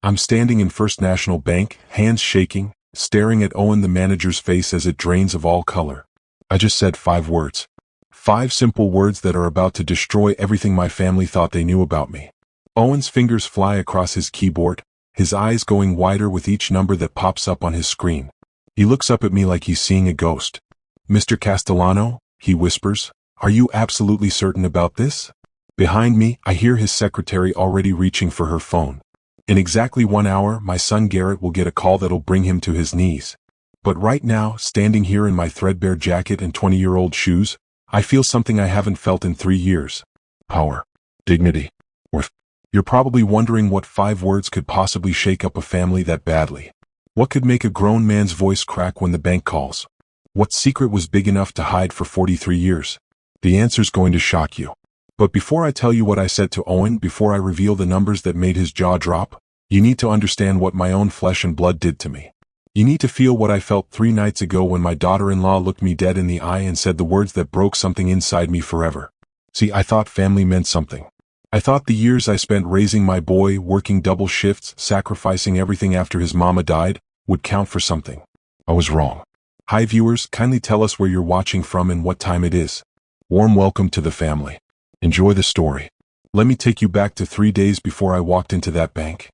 I'm standing in First National Bank, hands shaking, staring at Owen the manager's face as it drains of all color. I just said 5 words. 5 simple words that are about to destroy everything my family thought they knew about me. Owen's fingers fly across his keyboard, his eyes going wider with each number that pops up on his screen. He looks up at me like he's seeing a ghost. "Mr. Castellano," he whispers, "are you absolutely certain about this?" Behind me, I hear his secretary already reaching for her phone. In exactly 1 hour, my son Garrett will get a call that'll bring him to his knees. But right now, standing here in my threadbare jacket and 20-year-old shoes, I feel something I haven't felt in 3 years. Power. Dignity. Worth. You're probably wondering what 5 words could possibly shake up a family that badly. What could make a grown man's voice crack when the bank calls? What secret was big enough to hide for 43 years? The answer's going to shock you. But before I tell you what I said to Owen, before I reveal the numbers that made his jaw drop, you need to understand what my own flesh and blood did to me. You need to feel what I felt 3 nights ago when my daughter-in-law looked me dead in the eye and said the words that broke something inside me forever. See, I thought family meant something. I thought the years I spent raising my boy, working double shifts, sacrificing everything after his mama died, would count for something. I was wrong. Hi viewers, kindly tell us where you're watching from and what time it is. Warm welcome to the family. Enjoy the story. Let me take you back to 3 days before I walked into that bank.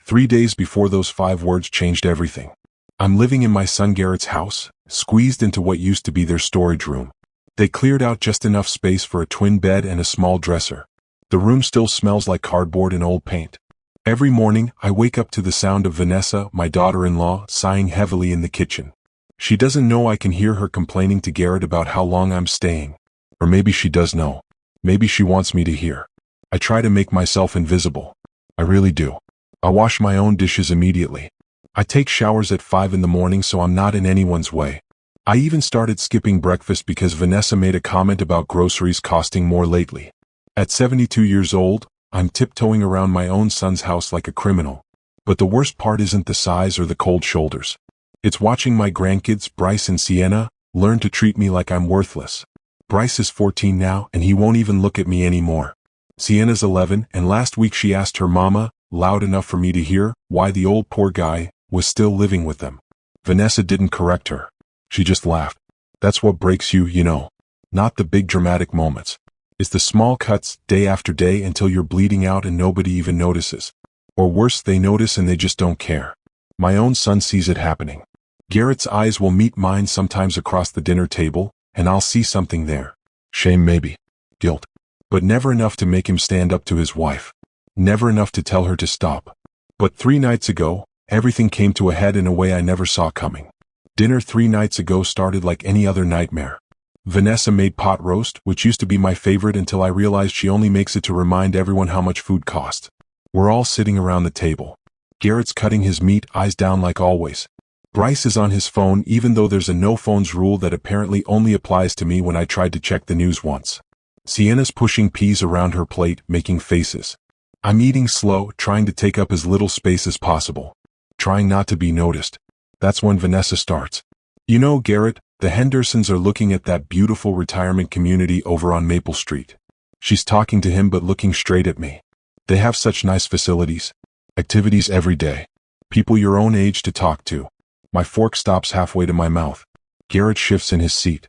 3 days before those 5 words changed everything. I'm living in my son Garrett's house, squeezed into what used to be their storage room. They cleared out just enough space for a twin bed and a small dresser. The room still smells like cardboard and old paint. Every morning, I wake up to the sound of Vanessa, my daughter-in-law, sighing heavily in the kitchen. She doesn't know I can hear her complaining to Garrett about how long I'm staying. Or maybe she does know. Maybe she wants me to hear. I try to make myself invisible. I really do. I wash my own dishes immediately. I take showers at 5 in the morning so I'm not in anyone's way. I even started skipping breakfast because Vanessa made a comment about groceries costing more lately. At 72 years old, I'm tiptoeing around my own son's house like a criminal. But the worst part isn't the size or the cold shoulders. It's watching my grandkids, Bryce and Sienna, learn to treat me like I'm worthless. Bryce is 14 now and he won't even look at me anymore. Sienna's 11 and last week she asked her mama, loud enough for me to hear, why the old poor guy was still living with them. Vanessa didn't correct her. She just laughed. That's what breaks you, you know. Not the big dramatic moments. It's the small cuts, day after day until you're bleeding out and nobody even notices. Or worse, they notice and they just don't care. My own son sees it happening. Garrett's eyes will meet mine sometimes across the dinner table, and I'll see something there. Shame maybe. Guilt. But never enough to make him stand up to his wife. Never enough to tell her to stop. But 3 nights ago, everything came to a head in a way I never saw coming. Dinner 3 nights ago started like any other nightmare. Vanessa made pot roast, which used to be my favorite until I realized she only makes it to remind everyone how much food costs. We're all sitting around the table. Garrett's cutting his meat, eyes down like always. Bryce is on his phone even though there's a no phones rule that apparently only applies to me when I tried to check the news once. Sienna's pushing peas around her plate, making faces. I'm eating slow, trying to take up as little space as possible. Trying not to be noticed. That's when Vanessa starts. You know, Garrett, the Hendersons are looking at that beautiful retirement community over on Maple Street. She's talking to him but looking straight at me. They have such nice facilities. Activities every day. People your own age to talk to. My fork stops halfway to my mouth. Garrett shifts in his seat.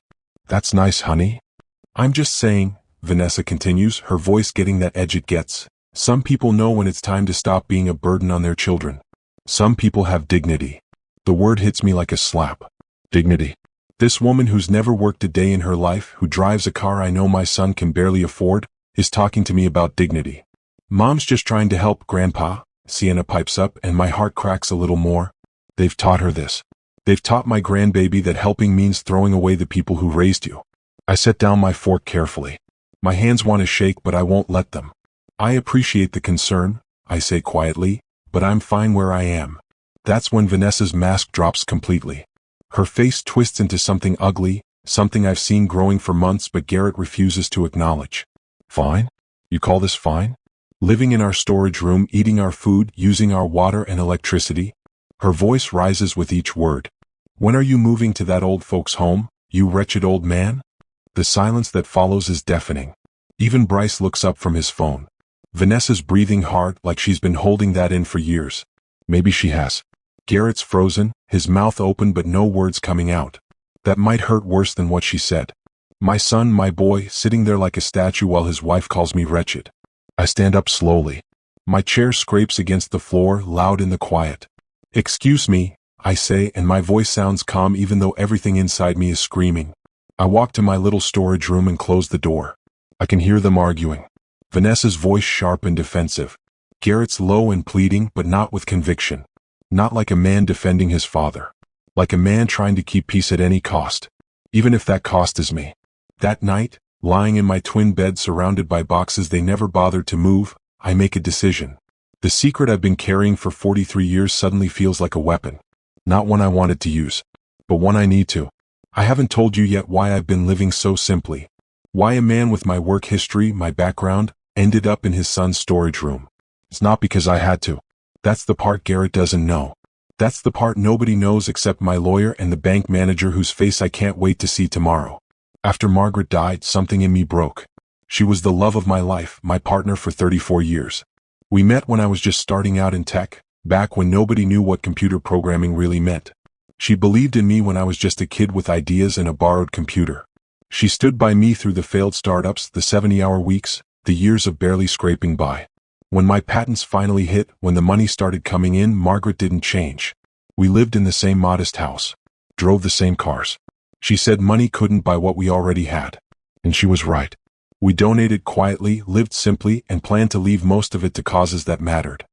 That's nice, honey. I'm just saying, Vanessa continues, her voice getting that edge it gets. Some people know when it's time to stop being a burden on their children. Some people have dignity. The word hits me like a slap. Dignity. This woman who's never worked a day in her life, who drives a car I know my son can barely afford, is talking to me about dignity. Mom's just trying to help, Grandpa, Sienna pipes up, and my heart cracks a little more. They've taught her this. They've taught my grandbaby that helping means throwing away the people who raised you. I set down my fork carefully. My hands want to shake, but I won't let them. I appreciate the concern, I say quietly, but I'm fine where I am. That's when Vanessa's mask drops completely. Her face twists into something ugly, something I've seen growing for months but Garrett refuses to acknowledge. Fine? You call this fine? Living in our storage room, eating our food, using our water and electricity? Her voice rises with each word. When are you moving to that old folks' home, you wretched old man? The silence that follows is deafening. Even Bryce looks up from his phone. Vanessa's breathing hard like she's been holding that in for years. Maybe she has. Garrett's frozen, his mouth open but no words coming out. That might hurt worse than what she said. My son, my boy, sitting there like a statue while his wife calls me wretched. I stand up slowly. My chair scrapes against the floor, loud in the quiet. Excuse me, I say, and my voice sounds calm even though everything inside me is screaming. I walk to my little storage room and close the door. I can hear them arguing. Vanessa's voice sharp and defensive. Garrett's low and pleading, but not with conviction. Not like a man defending his father. Like a man trying to keep peace at any cost. Even if that cost is me. That night, lying in my twin bed surrounded by boxes they never bothered to move, I make a decision. The secret I've been carrying for 43 years suddenly feels like a weapon. Not one I wanted to use, but one I need to. I haven't told you yet why I've been living so simply. Why a man with my work history, my background, ended up in his son's storage room. It's not because I had to. That's the part Garrett doesn't know. That's the part nobody knows except my lawyer and the bank manager whose face I can't wait to see tomorrow. After Margaret died, something in me broke. She was the love of my life, my partner for 34 years. We met when I was just starting out in tech, back when nobody knew what computer programming really meant. She believed in me when I was just a kid with ideas and a borrowed computer. She stood by me through the failed startups, the 70-hour weeks, the years of barely scraping by. When my patents finally hit, when the money started coming in, Margaret didn't change. We lived in the same modest house. Drove the same cars. She said money couldn't buy what we already had. And she was right. We donated quietly, lived simply, and planned to leave most of it to causes that mattered.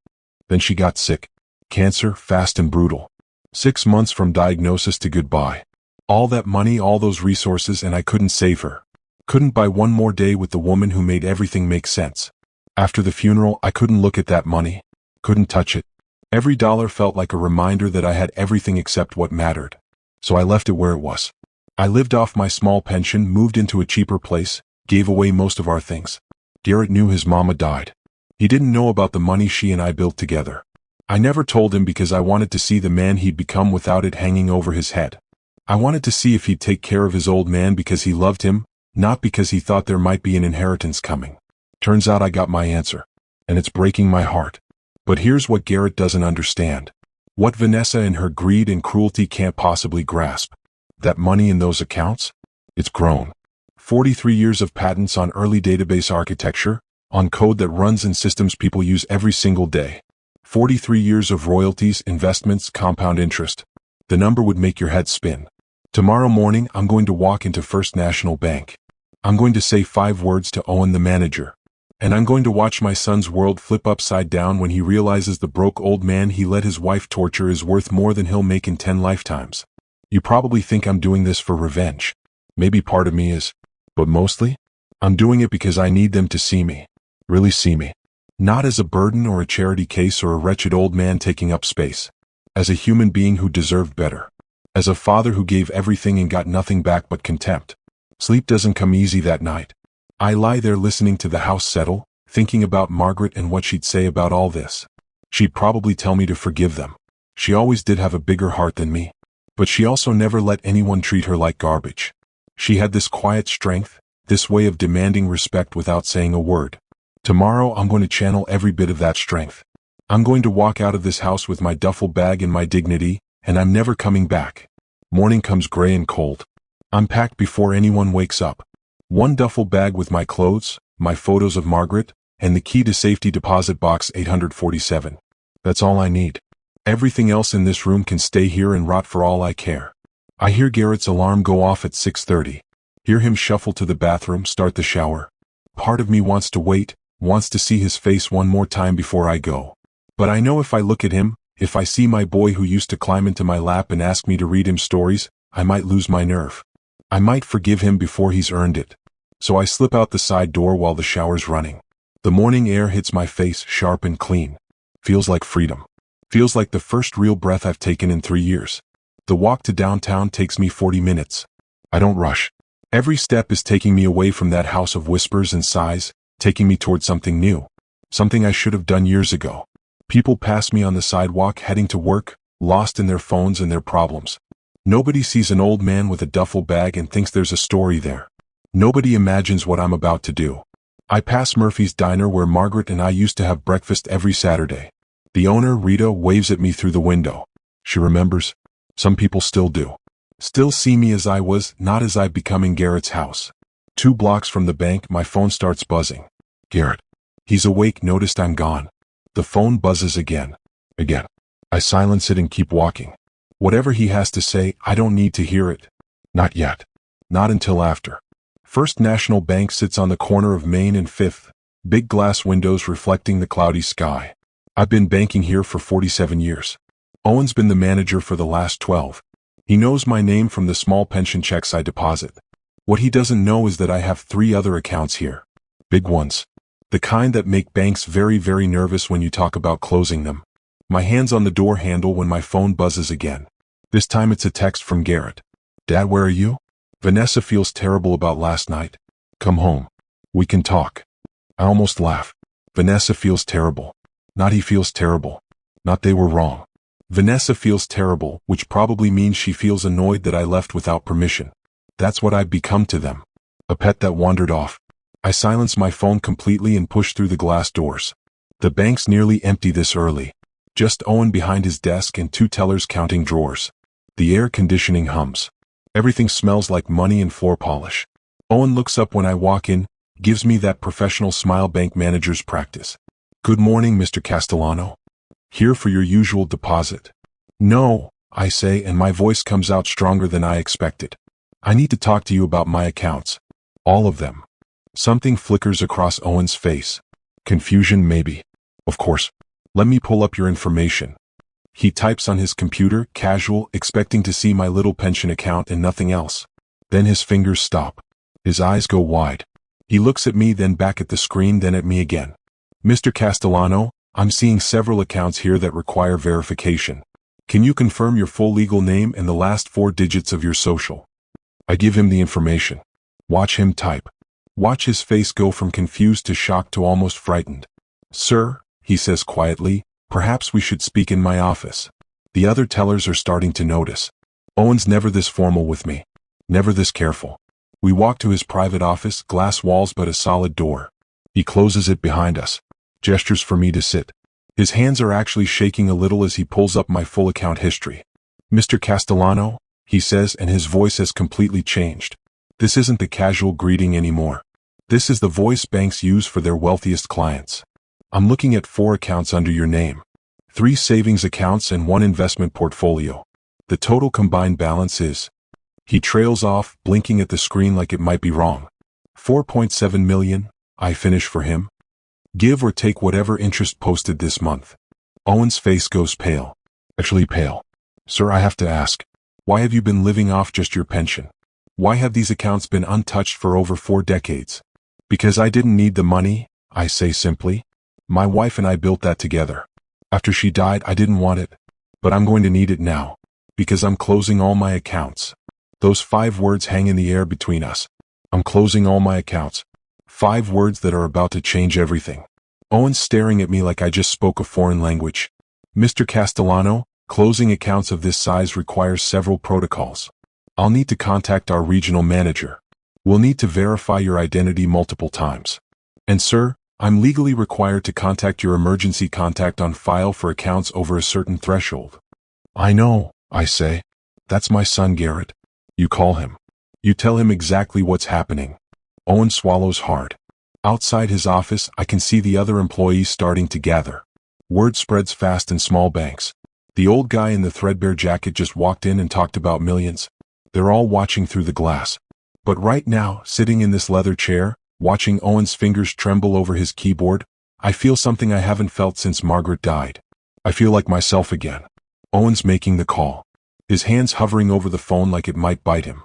Then she got sick. Cancer, fast and brutal. 6 months from diagnosis to goodbye. All that money, all those resources, and I couldn't save her. Couldn't buy one more day with the woman who made everything make sense. After the funeral, I couldn't look at that money. Couldn't touch it. Every dollar felt like a reminder that I had everything except what mattered. So I left it where it was. I lived off my small pension, moved into a cheaper place, gave away most of our things. Garrett knew his mama died. He didn't know about the money she and I built together. I never told him because I wanted to see the man he'd become without it hanging over his head. I wanted to see if he'd take care of his old man because he loved him, not because he thought there might be an inheritance coming. Turns out I got my answer. And it's breaking my heart. But here's what Garrett doesn't understand. What Vanessa and her greed and cruelty can't possibly grasp. That money in those accounts? It's grown. 43 years of patents on early database architecture, on code that runs in systems people use every single day. 43 years of royalties, investments, compound interest. The number would make your head spin. Tomorrow morning, I'm going to walk into First National Bank. I'm going to say 5 words to Owen, the manager. And I'm going to watch my son's world flip upside down when he realizes the broke old man he let his wife torture is worth more than he'll make in 10 lifetimes. You probably think I'm doing this for revenge. Maybe part of me is. But mostly, I'm doing it because I need them to see me. Really see me. Not as a burden or a charity case or a wretched old man taking up space. As a human being who deserved better. As a father who gave everything and got nothing back but contempt. Sleep doesn't come easy that night. I lie there listening to the house settle, thinking about Margaret and what she'd say about all this. She'd probably tell me to forgive them. She always did have a bigger heart than me. But she also never let anyone treat her like garbage. She had this quiet strength, this way of demanding respect without saying a word. Tomorrow I'm going to channel every bit of that strength. I'm going to walk out of this house with my duffel bag and my dignity, and I'm never coming back. Morning comes gray and cold. I'm packed before anyone wakes up. One duffel bag with my clothes, my photos of Margaret, and the key to safety deposit box 847. That's all I need. Everything else in this room can stay here and rot for all I care. I hear Garrett's alarm go off at 6:30. Hear him shuffle to the bathroom, start the shower. Part of me wants to wait, wants to see his face one more time before I go. But I know if I look at him, if I see my boy who used to climb into my lap and ask me to read him stories, I might lose my nerve. I might forgive him before he's earned it. So I slip out the side door while the shower's running. The morning air hits my face, sharp and clean. Feels like freedom. Feels like the first real breath I've taken in 3 years. The walk to downtown takes me 40 minutes. I don't rush. Every step is taking me away from that house of whispers and sighs, taking me toward something new. Something I should have done years ago. People pass me on the sidewalk heading to work, lost in their phones and their problems. Nobody sees an old man with a duffel bag and thinks there's a story there. Nobody imagines what I'm about to do. I pass Murphy's Diner where Margaret and I used to have breakfast every Saturday. The owner, Rita, waves at me through the window. She remembers. Some people still do. Still see me as I was, not as I've become in Garrett's house. 2 blocks from the bank, my phone starts buzzing. Garrett. He's awake, noticed I'm gone. The phone buzzes again. Again. I silence it and keep walking. Whatever he has to say, I don't need to hear it. Not yet. Not until after. First National Bank sits on the corner of Main and 5th. Big glass windows reflecting the cloudy sky. I've been banking here for 47 years. Owen's been the manager for the last 12. He knows my name from the small pension checks I deposit. What he doesn't know is that I have 3 other accounts here. Big ones. The kind that make banks very, very nervous when you talk about closing them. My hand's on the door handle when my phone buzzes again. This time it's a text from Garrett. Dad, where are you? Vanessa feels terrible about last night. Come home. We can talk. I almost laugh. Vanessa feels terrible. Not he feels terrible. Not they were wrong. Vanessa feels terrible, which probably means she feels annoyed that I left without permission. That's what I've become to them. A pet that wandered off. I silence my phone completely and push through the glass doors. The bank's nearly empty this early. Just Owen behind his desk and 2 tellers counting drawers. The air conditioning hums. Everything smells like money and floor polish. Owen looks up when I walk in, gives me that professional smile bank manager's practice. Good morning, Mr. Castellano. Here for your usual deposit. No, I say, and my voice comes out stronger than I expected. I need to talk to you about my accounts. All of them. Something flickers across Owen's face. Confusion, maybe. Of course. Let me pull up your information. He types on his computer, casual, expecting to see my little pension account and nothing else. Then his fingers stop. His eyes go wide. He looks at me, then back at the screen, then at me again. Mr. Castellano, I'm seeing several accounts here that require verification. Can you confirm your full legal name and the last 4 digits of your social? I give him the information. Watch him type. Watch his face go from confused to shocked to almost frightened. Sir, he says quietly, perhaps we should speak in my office. The other tellers are starting to notice. Owen's never this formal with me. Never this careful. We walk to his private office, glass walls but a solid door. He closes it behind us. Gestures for me to sit. His hands are actually shaking a little as he pulls up my full account history. Mr. Castellano, he says, and his voice has completely changed. This isn't the casual greeting anymore. This is the voice banks use for their wealthiest clients. I'm looking at 4 accounts under your name. 3 savings accounts and 1 investment portfolio. The total combined balance is... He trails off, blinking at the screen like it might be wrong. 4.7 million, I finish for him. Give or take whatever interest posted this month. Owen's face goes pale. Actually pale. Sir, I have to ask. Why have you been living off just your pension? Why have these accounts been untouched for over 4 decades? Because I didn't need the money, I say simply. My wife and I built that together. After she died, I didn't want it. But I'm going to need it now. Because I'm closing all my accounts. Those 5 words hang in the air between us. I'm closing all my accounts. 5 words that are about to change everything. Owen's staring at me like I just spoke a foreign language. Mr. Castellano, closing accounts of this size requires several protocols. I'll need to contact our regional manager. We'll need to verify your identity multiple times. And sir, I'm legally required to contact your emergency contact on file for accounts over a certain threshold. I know, I say. That's my son Garrett. You call him. You tell him exactly what's happening. Owen swallows hard. Outside his office, I can see the other employees starting to gather. Word spreads fast in small banks. The old guy in the threadbare jacket just walked in and talked about millions. They're all watching through the glass. But right now, sitting in this leather chair, watching Owen's fingers tremble over his keyboard, I feel something I haven't felt since Margaret died. I feel like myself again. Owen's making the call. His hands hovering over the phone like it might bite him.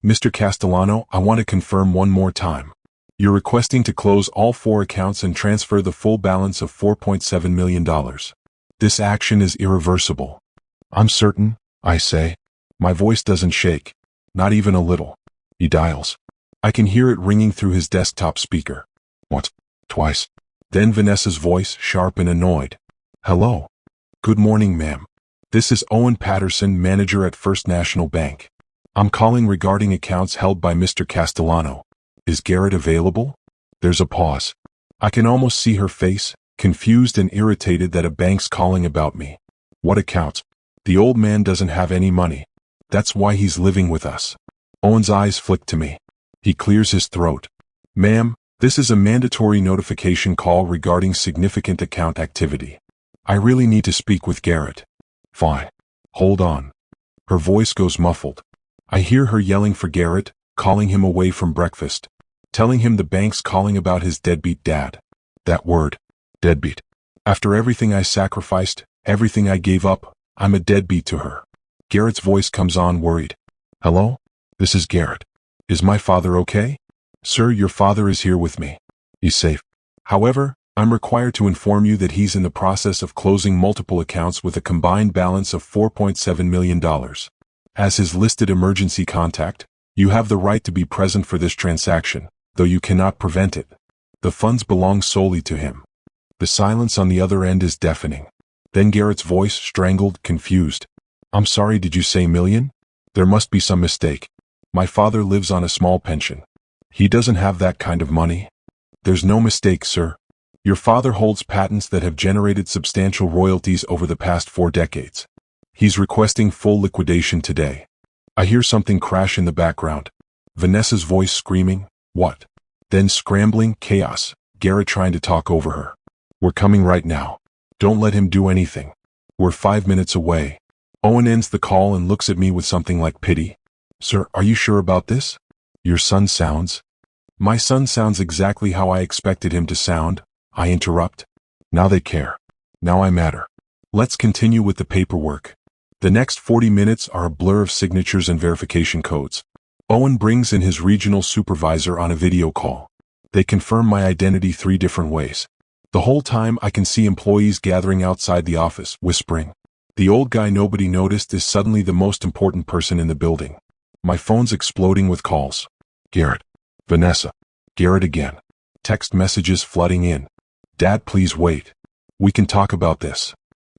Mr. Castellano, I want to confirm one more time. You're requesting to close all 4 accounts and transfer the full balance of $4.7 million. This action is irreversible. I'm certain, I say. My voice doesn't shake. Not even a little. He dials. I can hear it ringing through his desktop speaker. Once, twice. Then Vanessa's voice, sharp and annoyed. Hello. Good morning, ma'am. This is Owen Patterson, manager at First National Bank. I'm calling regarding accounts held by Mr. Castellano. Is Garrett available? There's a pause. I can almost see her face, confused and irritated that a bank's calling about me. What accounts? The old man doesn't have any money. That's why he's living with us. Owen's eyes flick to me. He clears his throat. Ma'am, this is a mandatory notification call regarding significant account activity. I really need to speak with Garrett. Fine. Hold on. Her voice goes muffled. I hear her yelling for Garrett, calling him away from breakfast, telling him the bank's calling about his deadbeat dad. That word, deadbeat. After everything I sacrificed, everything I gave up, I'm a deadbeat to her. Garrett's voice comes on worried. Hello? This is Garrett. Is my father okay? Sir, your father is here with me. He's safe. However, I'm required to inform you that he's in the process of closing multiple accounts with a combined balance of $4.7 million. As his listed emergency contact, you have the right to be present for this transaction, though you cannot prevent it. The funds belong solely to him. The silence on the other end is deafening. Then Garrett's voice, strangled, confused. I'm sorry, did you say million? There must be some mistake. My father lives on a small pension. He doesn't have that kind of money. There's no mistake, sir. Your father holds patents that have generated substantial royalties over the past 4 decades. He's requesting full liquidation today. I hear something crash in the background. Vanessa's voice screaming, what? Then scrambling, chaos, Garrett trying to talk over her. We're coming right now. Don't let him do anything. We're 5 minutes away. Owen ends the call and looks at me with something like pity. Sir, are you sure about this? Your son sounds. My son sounds exactly how I expected him to sound, I interrupt. Now they care. Now I matter. Let's continue with the paperwork. The next 40 minutes are a blur of signatures and verification codes. Owen brings in his regional supervisor on a video call. They confirm my identity 3 different ways. The whole time I can see employees gathering outside the office, whispering. The old guy nobody noticed is suddenly the most important person in the building. My phone's exploding with calls. Garrett. Vanessa. Garrett again. Text messages flooding in. Dad, please wait. We can talk about this.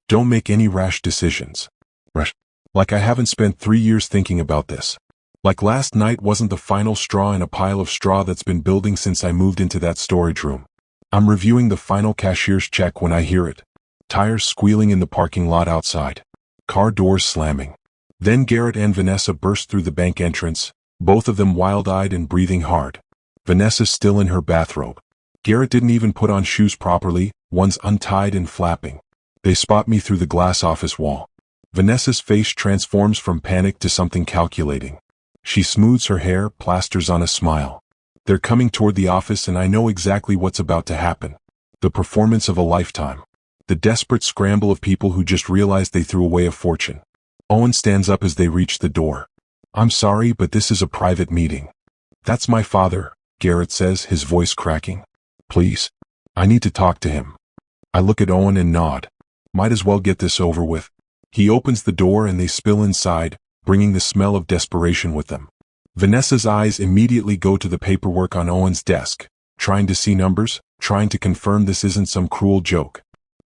Don't make any rash decisions. Rash. Like I haven't spent 3 years thinking about this. Like last night wasn't the final straw in a pile of straw that's been building since I moved into that storage room. I'm reviewing the final cashier's check when I hear it. Tires squealing in the parking lot outside. Car doors slamming. Then Garrett and Vanessa burst through the bank entrance, both of them wild-eyed and breathing hard. Vanessa's still in her bathrobe. Garrett didn't even put on shoes properly, one's untied and flapping. They spot me through the glass office wall. Vanessa's face transforms from panic to something calculating. She smooths her hair, plasters on a smile. They're coming toward the office and I know exactly what's about to happen. The performance of a lifetime. The desperate scramble of people who just realized they threw away a fortune. Owen stands up as they reach the door. I'm sorry, but this is a private meeting. That's my father, Garrett says, his voice cracking. Please. I need to talk to him. I look at Owen and nod. Might as well get this over with. He opens the door and they spill inside, bringing the smell of desperation with them. Vanessa's eyes immediately go to the paperwork on Owen's desk, trying to see numbers, trying to confirm this isn't some cruel joke.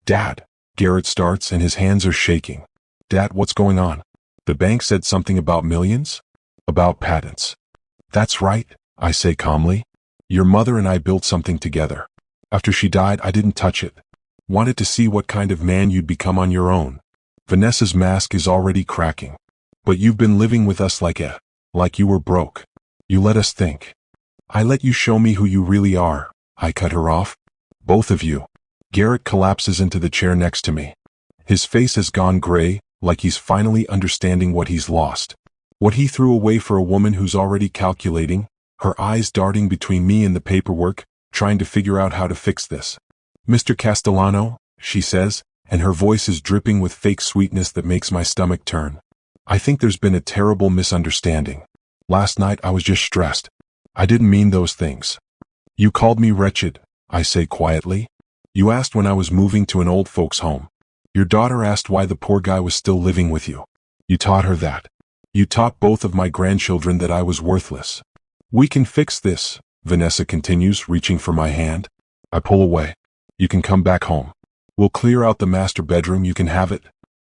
Dad, Garrett starts and his hands are shaking. Dad, what's going on? The bank said something about millions? About patents. That's right, I say calmly. Your mother and I built something together. After she died, I didn't touch it. Wanted to see what kind of man you'd become on your own. Vanessa's mask is already cracking. But you've been living with us like you were broke. You let us think. I let you show me who you really are. I cut her off. Both of you. Garrett collapses into the chair next to me. His face has gone gray, like he's finally understanding what he's lost. What he threw away for a woman who's already calculating, her eyes darting between me and the paperwork, trying to figure out how to fix this. Mr. Castellano, she says, and her voice is dripping with fake sweetness that makes my stomach turn. I think there's been a terrible misunderstanding. Last night I was just stressed. I didn't mean those things. You called me wretched, I say quietly. You asked when I was moving to an old folks' home. Your daughter asked why the poor guy was still living with you. You taught her that. You taught both of my grandchildren that I was worthless. We can fix this, Vanessa continues, reaching for my hand. I pull away. You can come back home. We'll clear out the master bedroom, you can have it.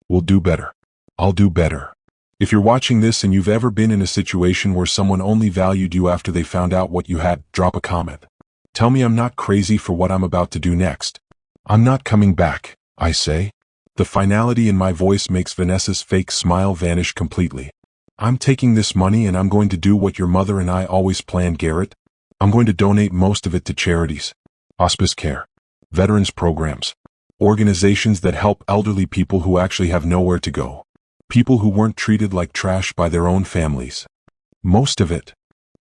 We'll do better. I'll do better. If you're watching this and you've ever been in a situation where someone only valued you after they found out what you had, drop a comment. Tell me I'm not crazy for what I'm about to do next. I'm not coming back, I say. The finality in my voice makes Vanessa's fake smile vanish completely. I'm taking this money and I'm going to do what your mother and I always planned, Garrett. I'm going to donate most of it to charities, hospice care, veterans programs, organizations that help elderly people who actually have nowhere to go, people who weren't treated like trash by their own families. Most of it.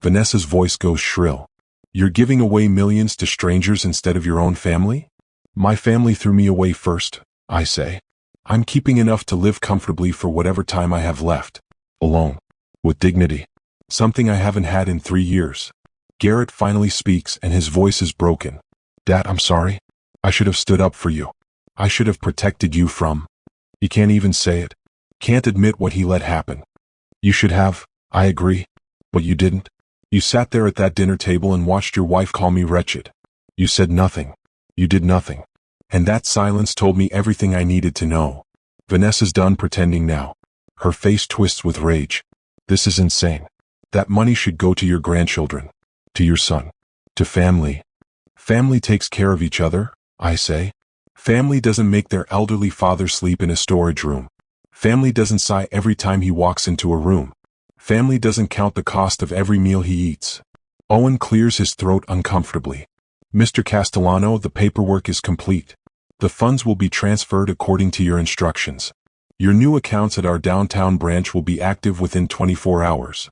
Vanessa's voice goes shrill. You're giving away millions to strangers instead of your own family? My family threw me away first, I say. I'm keeping enough to live comfortably for whatever time I have left. Alone. With dignity. Something I haven't had in 3 years. Garrett finally speaks and his voice is broken. Dad, I'm sorry. I should have stood up for you. I should have protected you from. He can't even say it. Can't admit what he let happen. You should have, I agree. But you didn't. You sat there at that dinner table and watched your wife call me wretched. You said nothing. You did nothing. And that silence told me everything I needed to know. Vanessa's done pretending now. Her face twists with rage. This is insane. That money should go to your grandchildren. To your son. To family. Family takes care of each other, I say. Family doesn't make their elderly father sleep in a storage room. Family doesn't sigh every time he walks into a room. Family doesn't count the cost of every meal he eats. Owen clears his throat uncomfortably. Mr. Castellano, the paperwork is complete. The funds will be transferred according to your instructions. Your new accounts at our downtown branch will be active within 24 hours.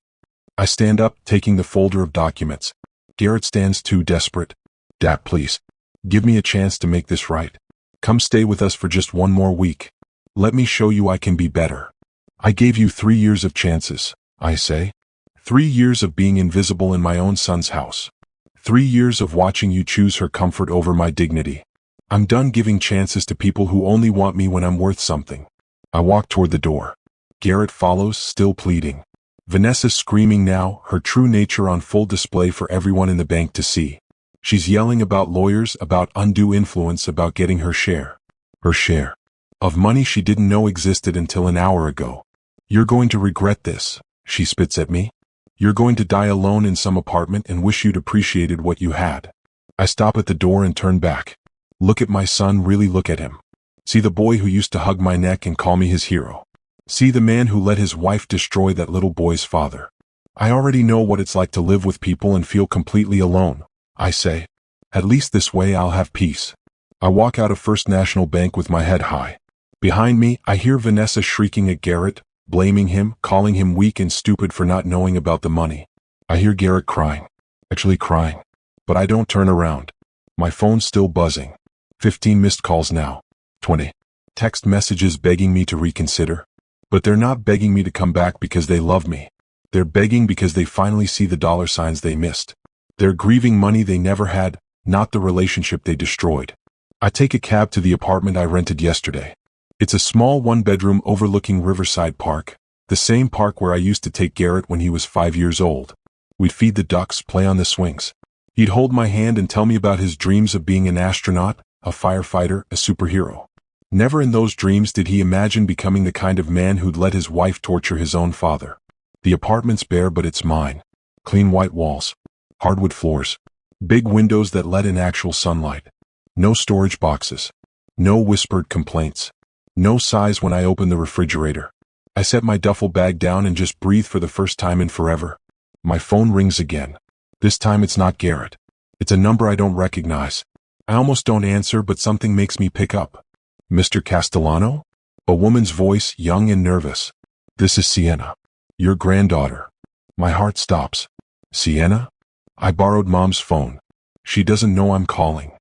I stand up, taking the folder of documents. Garrett stands too desperate. Dad, please. Give me a chance to make this right. Come stay with us for just 1 more week. Let me show you I can be better. I gave you 3 years of chances, I say. 3 years of being invisible in my own son's house. 3 years of watching you choose her comfort over my dignity. I'm done giving chances to people who only want me when I'm worth something. I walk toward the door. Garrett follows, still pleading. Vanessa's screaming now, her true nature on full display for everyone in the bank to see. She's yelling about lawyers, about undue influence, about getting her share. Her share. Of money she didn't know existed until an hour ago. You're going to regret this, she spits at me. You're going to die alone in some apartment and wish you'd appreciated what you had. I stop at the door and turn back. Look at my son, really look at him. See the boy who used to hug my neck and call me his hero. See the man who let his wife destroy that little boy's father. I already know what it's like to live with people and feel completely alone, I say. At least this way I'll have peace. I walk out of First National Bank with my head high. Behind me, I hear Vanessa shrieking at Garrett, blaming him, calling him weak and stupid for not knowing about the money. I hear Garrett crying. Actually crying. But I don't turn around. My phone's still buzzing. 15 missed calls now. 20. Text messages begging me to reconsider. But they're not begging me to come back because they love me. They're begging because they finally see the dollar signs they missed. They're grieving money they never had, not the relationship they destroyed. I take a cab to the apartment I rented yesterday. It's a small 1-bedroom overlooking Riverside Park, the same park where I used to take Garrett when he was 5 years old. We'd feed the ducks, play on the swings. He'd hold my hand and tell me about his dreams of being an astronaut, a firefighter, a superhero. Never in those dreams did he imagine becoming the kind of man who'd let his wife torture his own father. The apartment's bare, but it's mine. Clean white walls. Hardwood floors. Big windows that let in actual sunlight. No storage boxes. No whispered complaints. No sighs when I open the refrigerator. I set my duffel bag down and just breathe for the first time in forever. My phone rings again. This time it's not Garrett. It's a number I don't recognize. I almost don't answer, but something makes me pick up. Mr. Castellano? A woman's voice, young and nervous. This is Sienna. Your granddaughter. My heart stops. Sienna? I borrowed Mom's phone. She doesn't know I'm calling.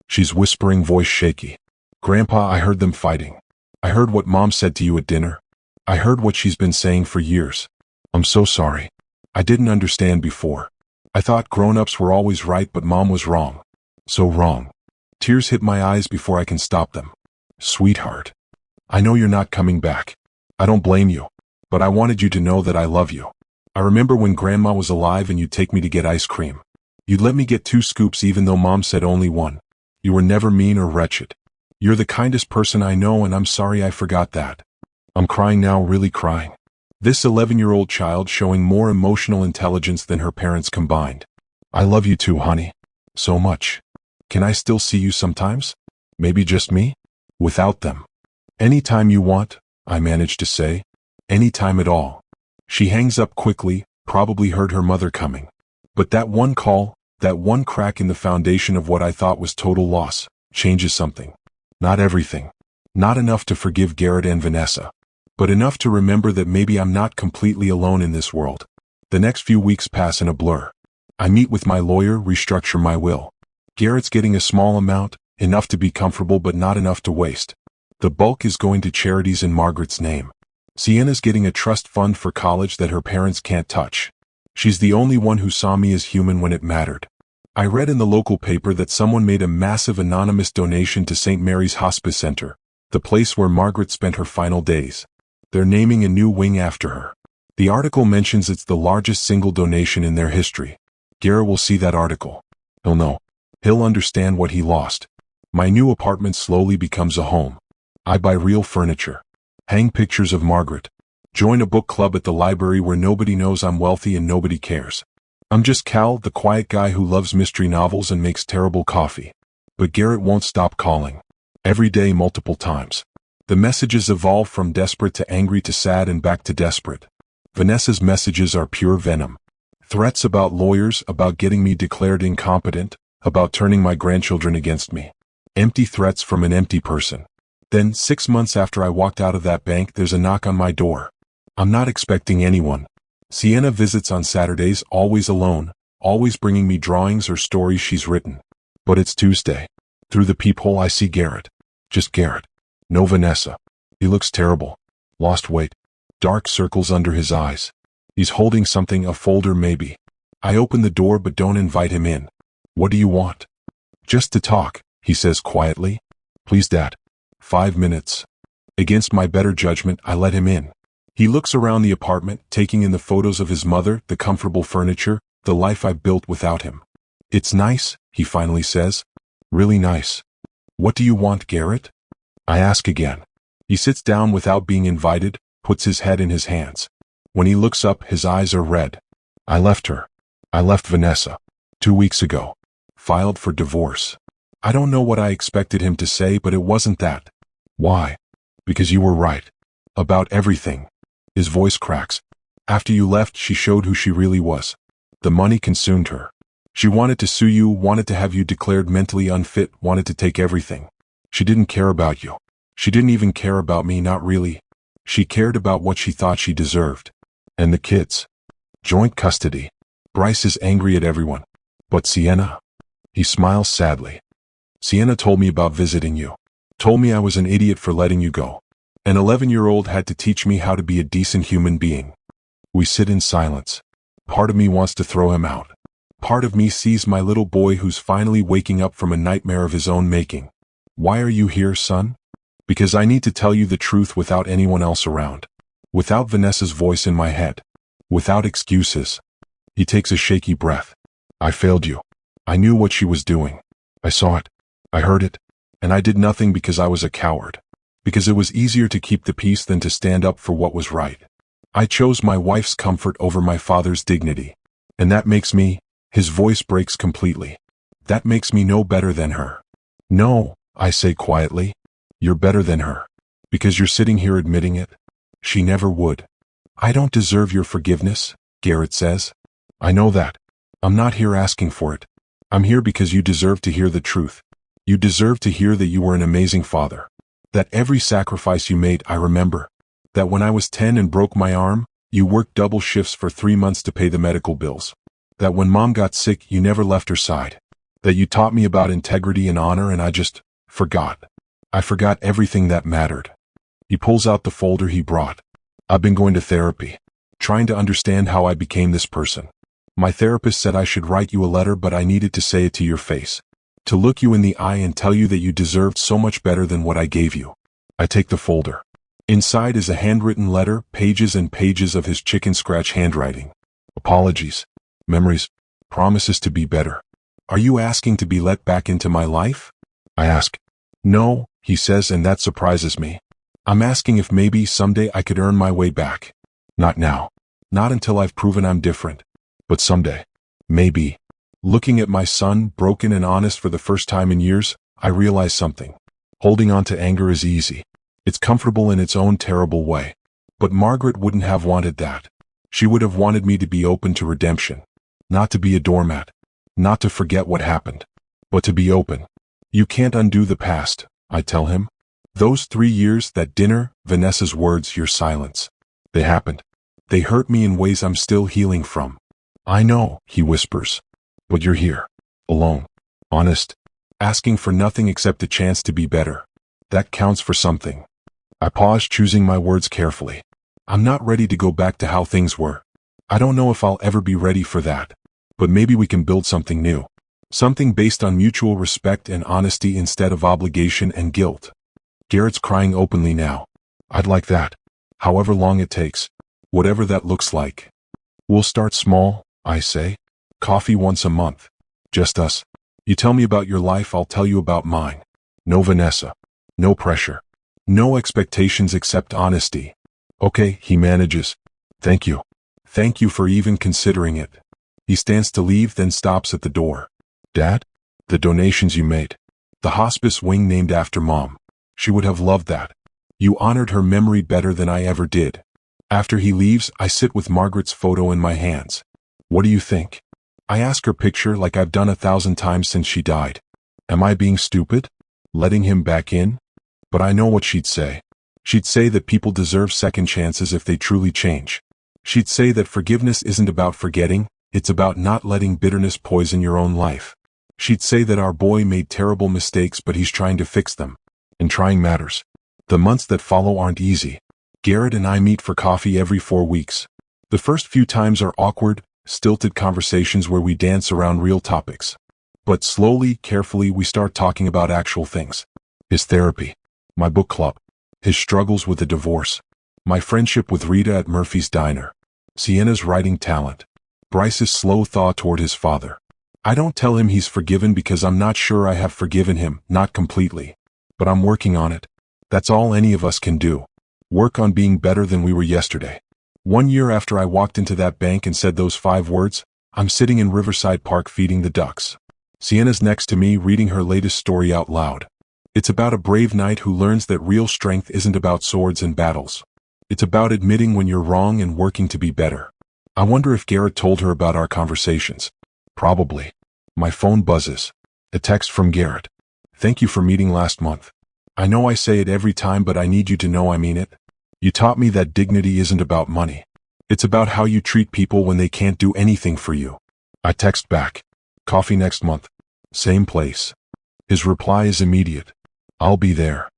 She's whispering, voice shaky. Grandpa, I heard them fighting. I heard what Mom said to you at dinner. I heard what she's been saying for years. I'm so sorry. I didn't understand before. I thought grown-ups were always right, but Mom was wrong. So wrong. Tears hit my eyes before I can stop them. Sweetheart. I know you're not coming back. I don't blame you. But I wanted you to know that I love you. I remember when Grandma was alive and you'd take me to get ice cream. You'd let me get 2 scoops even though Mom said only 1. You were never mean or wretched. You're the kindest person I know, and I'm sorry I forgot that. I'm crying now, really crying. This 11-year-old child showing more emotional intelligence than her parents combined. I love you too, honey. So much. Can I still see you sometimes? Maybe just me? Without them. Anytime you want, I manage to say. Anytime at all. She hangs up quickly, probably heard her mother coming. But that one call, that one crack in the foundation of what I thought was total loss, changes something. Not everything. Not enough to forgive Garrett and Vanessa. But enough to remember that maybe I'm not completely alone in this world. The next few weeks pass in a blur. I meet with my lawyer, restructure my will. Garrett's getting a small amount, enough to be comfortable but not enough to waste. The bulk is going to charities in Margaret's name. Sienna's getting a trust fund for college that her parents can't touch. She's the only one who saw me as human when it mattered. I read in the local paper that someone made a massive anonymous donation to St. Mary's Hospice Center, the place where Margaret spent her final days. They're naming a new wing after her. The article mentions it's the largest single donation in their history. Garrett will see that article. He'll know. He'll understand what he lost. My new apartment slowly becomes a home. I buy real furniture. Hang pictures of Margaret. Join a book club at the library where nobody knows I'm wealthy and nobody cares. I'm just Cal, the quiet guy who loves mystery novels and makes terrible coffee. But Garrett won't stop calling. Every day, multiple times. The messages evolve from desperate to angry to sad and back to desperate. Vanessa's messages are pure venom. Threats about lawyers, about getting me declared incompetent, about turning my grandchildren against me. Empty threats from an empty person. Then, 6 months after I walked out of that bank, there's a knock on my door. I'm not expecting anyone. Sienna visits on Saturdays, always alone, always bringing me drawings or stories she's written. But it's Tuesday. Through the peephole I see Garrett. Just Garrett. No Vanessa. He looks terrible. Lost weight. Dark circles under his eyes. He's holding something, a folder maybe. I open the door but don't invite him in. What do you want? Just to talk, he says quietly. Please, Dad. 5 minutes. Against my better judgment, I let him in. He looks around the apartment, taking in the photos of his mother, the comfortable furniture, the life I've built without him. It's nice, he finally says. Really nice. What do you want, Garrett? I ask again. He sits down without being invited, puts his head in his hands. When he looks up, his eyes are red. I left her. I left Vanessa. 2 weeks ago. Filed for divorce. I don't know what I expected him to say, but it wasn't that. Why? Because you were right. About everything. His voice cracks. After you left, she showed who she really was. The money consumed her. She wanted to sue you, wanted to have you declared mentally unfit, wanted to take everything. She didn't care about you. She didn't even care about me, not really. She cared about what she thought she deserved. And the kids. Joint custody. Bryce is angry at everyone. But Sienna? He smiles sadly. Sienna told me about visiting you. Told me I was an idiot for letting you go. An 11-year-old had to teach me how to be a decent human being. We sit in silence. Part of me wants to throw him out. Part of me sees my little boy who's finally waking up from a nightmare of his own making. Why are you here, son? Because I need to tell you the truth without anyone else around. Without Vanessa's voice in my head. Without excuses. He takes a shaky breath. I failed you. I knew what she was doing. I saw it. I heard it. And I did nothing because I was a coward. Because it was easier to keep the peace than to stand up for what was right. I chose my wife's comfort over my father's dignity. And that makes me, his voice breaks completely. That makes me no better than her. No, I say quietly. You're better than her. Because you're sitting here admitting it. She never would. I don't deserve your forgiveness, Garrett says. I know that. I'm not here asking for it. I'm here because you deserve to hear the truth. You deserve to hear that you were an amazing father. That every sacrifice you made, I remember. That when I was 10 and broke my arm, you worked double shifts for 3 months to pay the medical bills. That when Mom got sick, you never left her side. That you taught me about integrity and honor, and I just forgot. I forgot everything that mattered. He pulls out the folder he brought. I've been going to therapy. Trying to understand how I became this person. My therapist said I should write you a letter, but I needed to say it to your face. To look you in the eye and tell you that you deserved so much better than what I gave you. I take the folder. Inside is a handwritten letter, pages and pages of his chicken scratch handwriting. Apologies. Memories. Promises to be better. Are you asking to be let back into my life? I ask. No, he says, and that surprises me. I'm asking if maybe someday I could earn my way back. Not now. Not until I've proven I'm different. But someday. Maybe. Looking at my son, broken and honest for the first time in years, I realize something. Holding on to anger is easy. It's comfortable in its own terrible way. But Margaret wouldn't have wanted that. She would have wanted me to be open to redemption. Not to be a doormat. Not to forget what happened. But to be open. You can't undo the past, I tell him. Those 3 years, that dinner, Vanessa's words, your silence. They happened. They hurt me in ways I'm still healing from. I know, he whispers. But you're here. Alone. Honest. Asking for nothing except a chance to be better. That counts for something. I pause, choosing my words carefully. I'm not ready to go back to how things were. I don't know if I'll ever be ready for that. But maybe we can build something new. Something based on mutual respect and honesty instead of obligation and guilt. Garrett's crying openly now. I'd like that. However long it takes. Whatever that looks like. We'll start small, I say. Coffee once a month. Just us. You tell me about your life, I'll tell you about mine. No Vanessa. No pressure. No expectations except honesty. Okay, he manages. Thank you. Thank you for even considering it. He stands to leave, then stops at the door. Dad? The donations you made. The hospice wing named after Mom. She would have loved that. You honored her memory better than I ever did. After he leaves, I sit with Margaret's photo in my hands. What do you think? I ask her picture like I've done 1,000 times since she died. Am I being stupid? Letting him back in? But I know what she'd say. She'd say that people deserve second chances if they truly change. She'd say that forgiveness isn't about forgetting, it's about not letting bitterness poison your own life. She'd say that our boy made terrible mistakes but he's trying to fix them. And trying matters. The months that follow aren't easy. Garrett and I meet for coffee every 4 weeks. The first few times are awkward, stilted conversations where we dance around real topics. But slowly, carefully, we start talking about actual things. His therapy. My book club. His struggles with a divorce. My friendship with Rita at Murphy's Diner. Sienna's writing talent. Bryce's slow thaw toward his father. I don't tell him he's forgiven because I'm not sure I have forgiven him, not completely. But I'm working on it. That's all any of us can do. Work on being better than we were yesterday. 1 year after I walked into that bank and said those 5 words, I'm sitting in Riverside Park feeding the ducks. Sienna's next to me reading her latest story out loud. It's about a brave knight who learns that real strength isn't about swords and battles. It's about admitting when you're wrong and working to be better. I wonder if Garrett told her about our conversations. Probably. My phone buzzes. A text from Garrett. Thank you for meeting last month. I know I say it every time, but I need you to know I mean it. You taught me that dignity isn't about money. It's about how you treat people when they can't do anything for you. I text back. Coffee next month. Same place. His reply is immediate. I'll be there.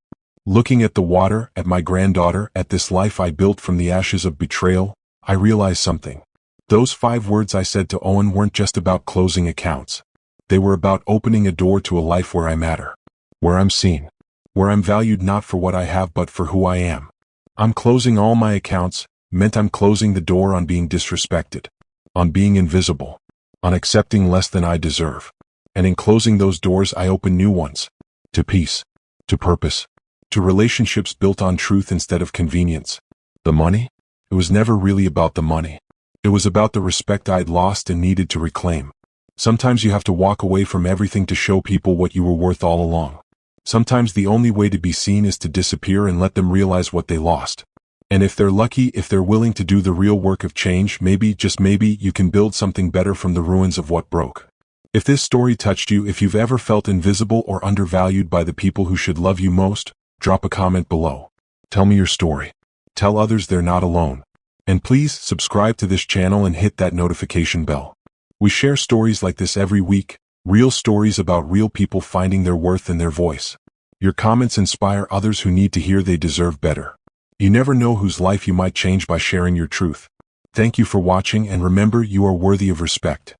Looking at the water, at my granddaughter, at this life I built from the ashes of betrayal, I realize something. Those 5 words I said to Owen weren't just about closing accounts. They were about opening a door to a life where I matter. Where I'm seen. Where I'm valued not for what I have but for who I am. I'm closing all my accounts, meant I'm closing the door on being disrespected. On being invisible. On accepting less than I deserve. And in closing those doors I open new ones. To peace. To purpose. To relationships built on truth instead of convenience. The money? It was never really about the money. It was about the respect I'd lost and needed to reclaim. Sometimes you have to walk away from everything to show people what you were worth all along. Sometimes the only way to be seen is to disappear and let them realize what they lost. And if they're lucky, if they're willing to do the real work of change, maybe, just maybe, you can build something better from the ruins of what broke. If this story touched you, if you've ever felt invisible or undervalued by the people who should love you most, drop a comment below. Tell me your story. Tell others they're not alone. And please subscribe to this channel and hit that notification bell. We share stories like this every week. Real stories about real people finding their worth and their voice. Your comments inspire others who need to hear they deserve better. You never know whose life you might change by sharing your truth. Thank you for watching, and remember, you are worthy of respect.